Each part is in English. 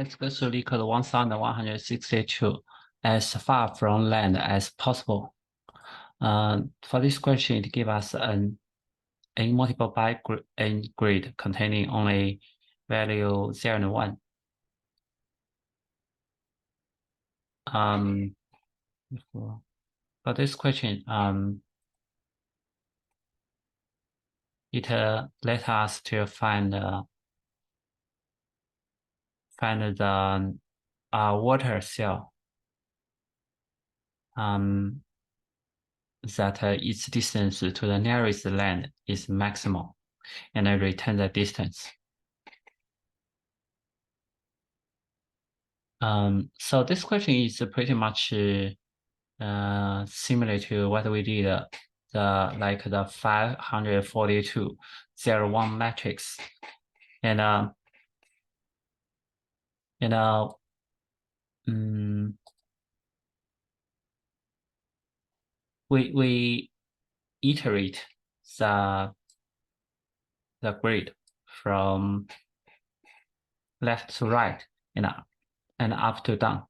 Let's go to LeetCode 1162 as far from land as possible. For this question, it gives us a multiple by n grid containing only value 0 and 1. For this question, it let us to find the water cell that its distance to the nearest land is maximal, and I return the distance. So this question is pretty much similar to what we did the 542-01 matrix, and we iterate the grid from left to right and up to down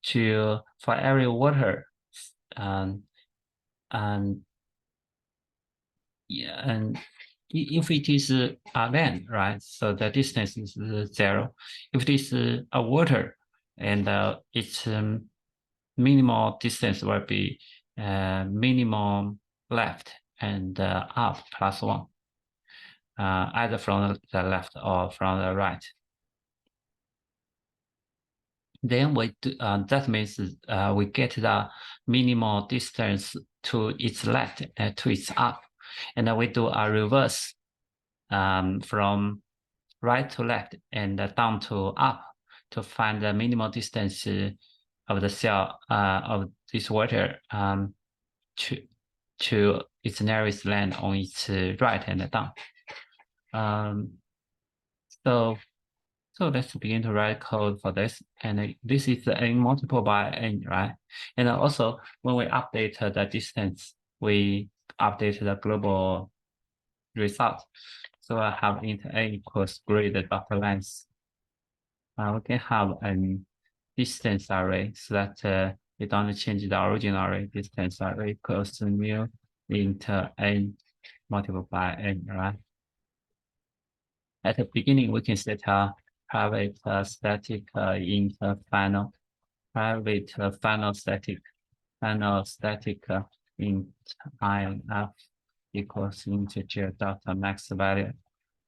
for every water and if it is a land, right, so the distance is 0. If it is a water, and its minimal distance will be minimum left and up +1, either from the left or from the right. Then we do, that means we get the minimal distance to its left and to its up, and then we do a reverse from right to left and down to up to find the minimal distance of the cell of this water to its nearest land on its right and down. So let's begin to write code for this. And this is a multiple by n, right? And also when we update the distance, we update the global result. So I have int a equals grid dot length. We can have a distance array so that we don't change the original array. Distance array equals to new int n multiple by n, right? At the beginning, we can set a private static int final, private final static int inf equals integer dot max value.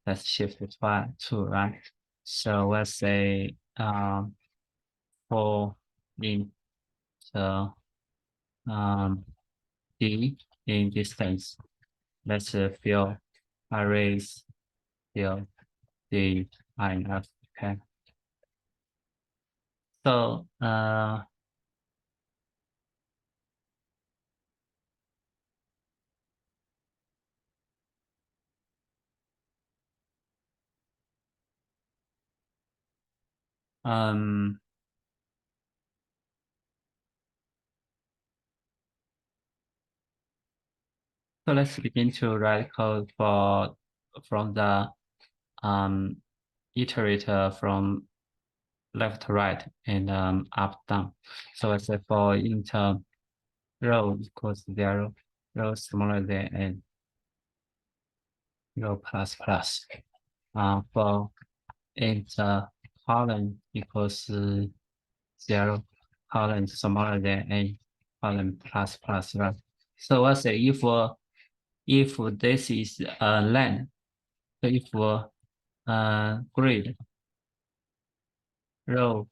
Let's shift it to 2, right? So let's say for int d in distance, let's fill arrays fill the inf. Okay. So so let's begin to write code from the iterator from left to right and up down. So let's say for int row equals 0, row smaller than n, row plus plus. For int column equals 0, column smaller than n, column plus plus, right? So let's say if this is a len, so if grid row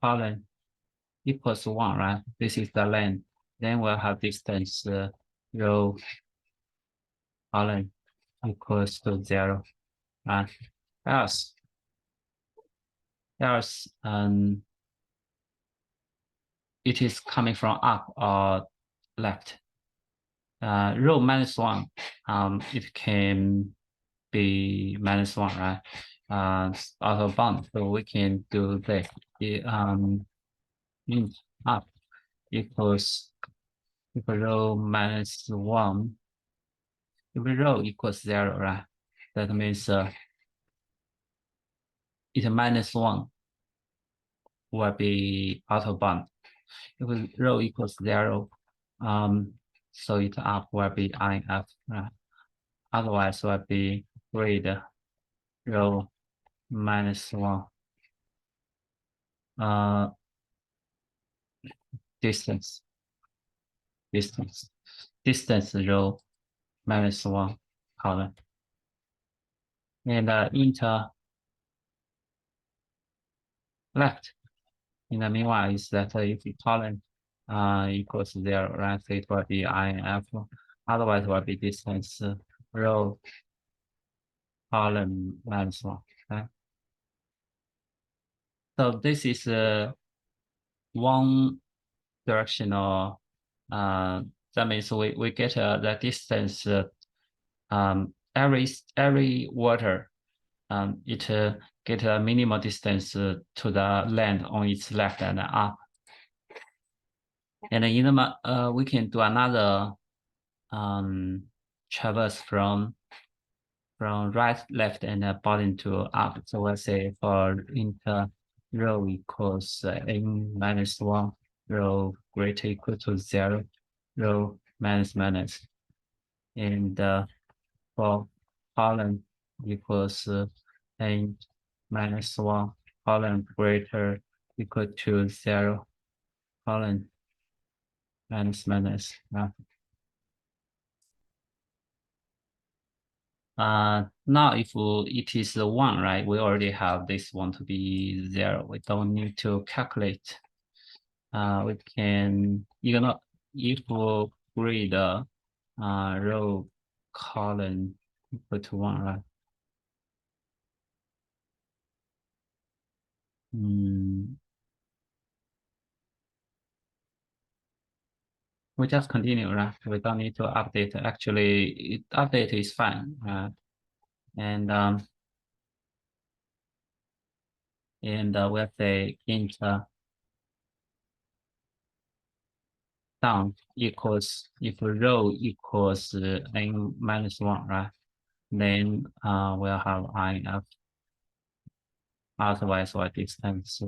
column equals 1, right? This is the len. Then we'll have distance row column equals to 0, right? Else it is coming from up or left. Row -1, it can be -1, right? Out of bound, so we can do this. Int up equals row -1. If row equals 0, right? That means it -1 will be out of bound. If rho equals 0, so it up will be INF, right? Otherwise will be grade rho -1 distance rho -1 column. And inter left in the meanwhile is that if the column equals 0, right, so it will be INF. Otherwise, it will be distance rho column -1. Okay? So this is one directional. That means we get the distance. Every water, it get a minimal distance to the land on its left and up. And in the we can do another traverse from right, left, and bottom to up. So we'll say for inter rho equals n -1, rho greater equal to 0, rho minus, and for column equals n -1, column greater equal to 0, column minus. Now if it is 1, right, we already have this one to be 0. We don't need to calculate. We can, if we grade row column equal to 1, right? We just continue, right? We don't need to update. Actually, update is fine. And we'll say int down equals, if row equals n -1, right? Then we'll have INF. Otherwise, what distance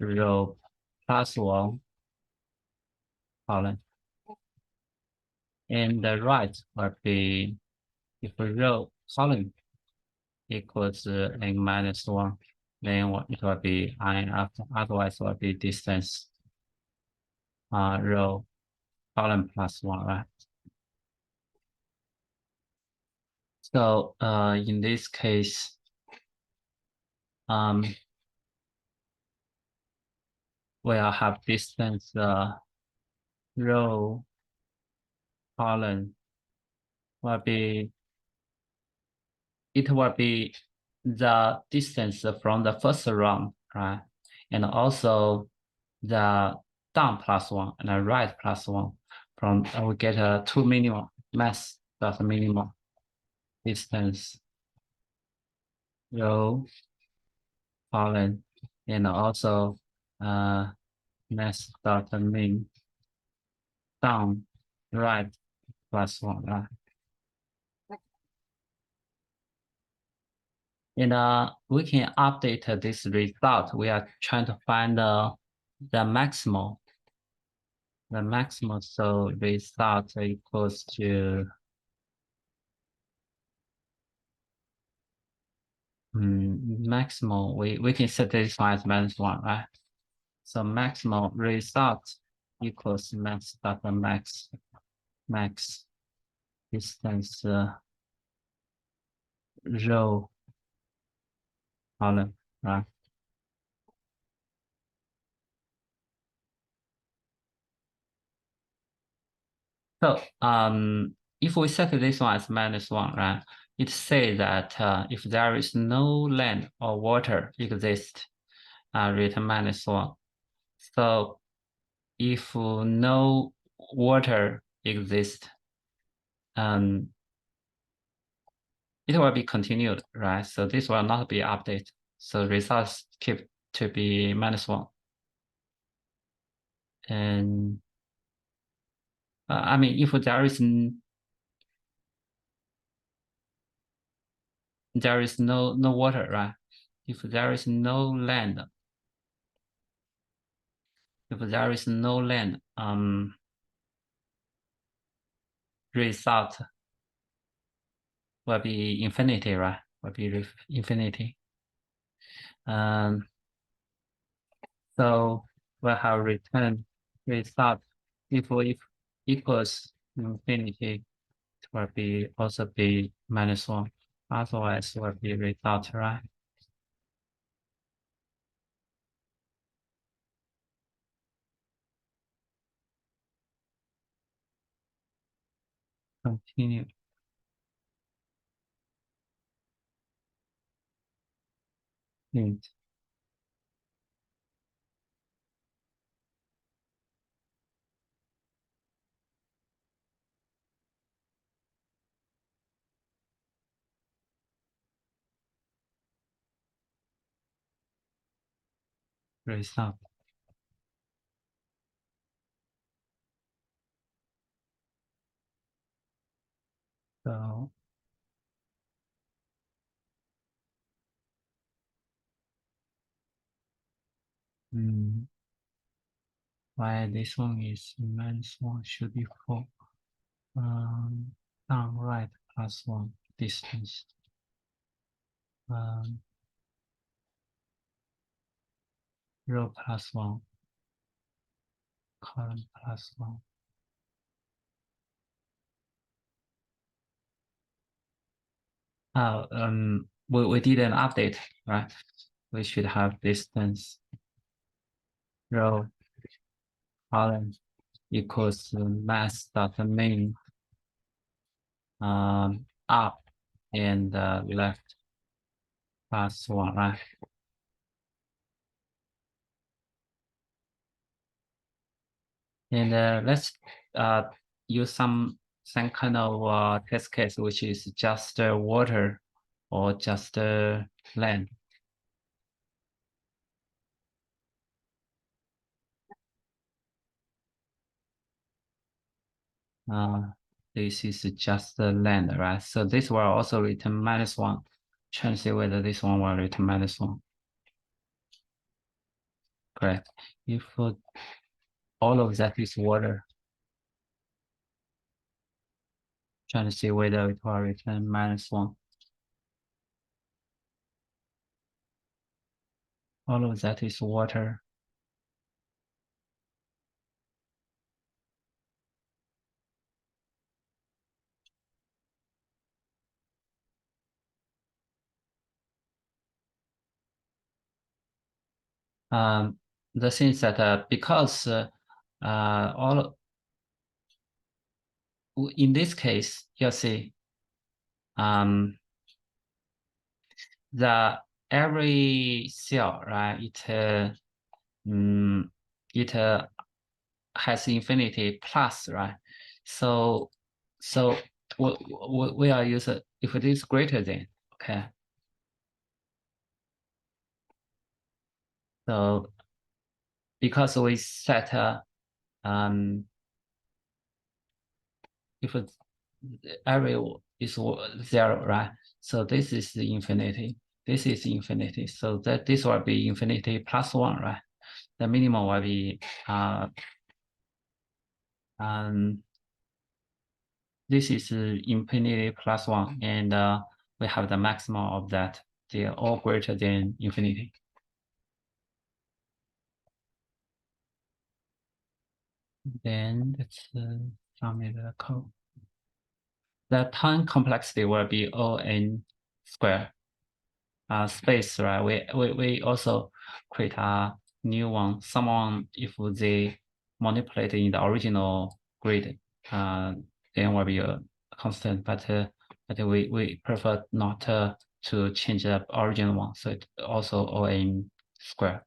row +1 column. And the right will be, if row column equals n -1, then it will be INF. Otherwise, it will be distance row column +1, right? So in this case, we'll have distance row column will be, it will be the distance from the first round, right? And also the down +1 and the right +1 from, we get two minimum mass, that's minimum distance row column, and also mass dot min down right +1, right? And we can update this result. We are trying to find the maximal. The maximal, so result equals to maximal. We can set this one as -1, right? So maximal result equals max dot max distance row column, right? So if we set this one as -1, right? It says that if there is no land or water exist, return -1. So if no water exists, it will be continued, right? So this will not be updated. So results keep to be -1. And I mean, if there is no water, right? if there is no land, result will be infinity, right? Will be infinity. So we'll have return result if equals infinity, it will be also be -1. Otherwise, will be result, right? Continue. Int. Result. So why this one is -1 should be 4. Down right +1 distance. Row +1, column +1. We did an update, right? We should have distance row column equals mass dot main up and left +1, right? And let's use some kind of test case, which is just water or just land. This is just the land, right? So this will also return -1. Try to see whether this one will return -1. Correct. If all of that is water, trying to see whether it will return -1. All of that is water. The thing is that because all in this case, you see, the every cell, right? It has infinity plus, right? So we are using if it is greater than, okay. So because we set if area is 0, right? So this is the infinity. This is infinity. So that this will be infinity +1, right? The minimum will be this is infinity +1, and we have the maximum of that. They are all greater than infinity. Then let's submit the code. The time complexity will be O(n) square. Space, right? We also create a new one. Someone, if they manipulate in the original grid, then will be a constant. But we prefer not to change the original one. So it also O(n) square.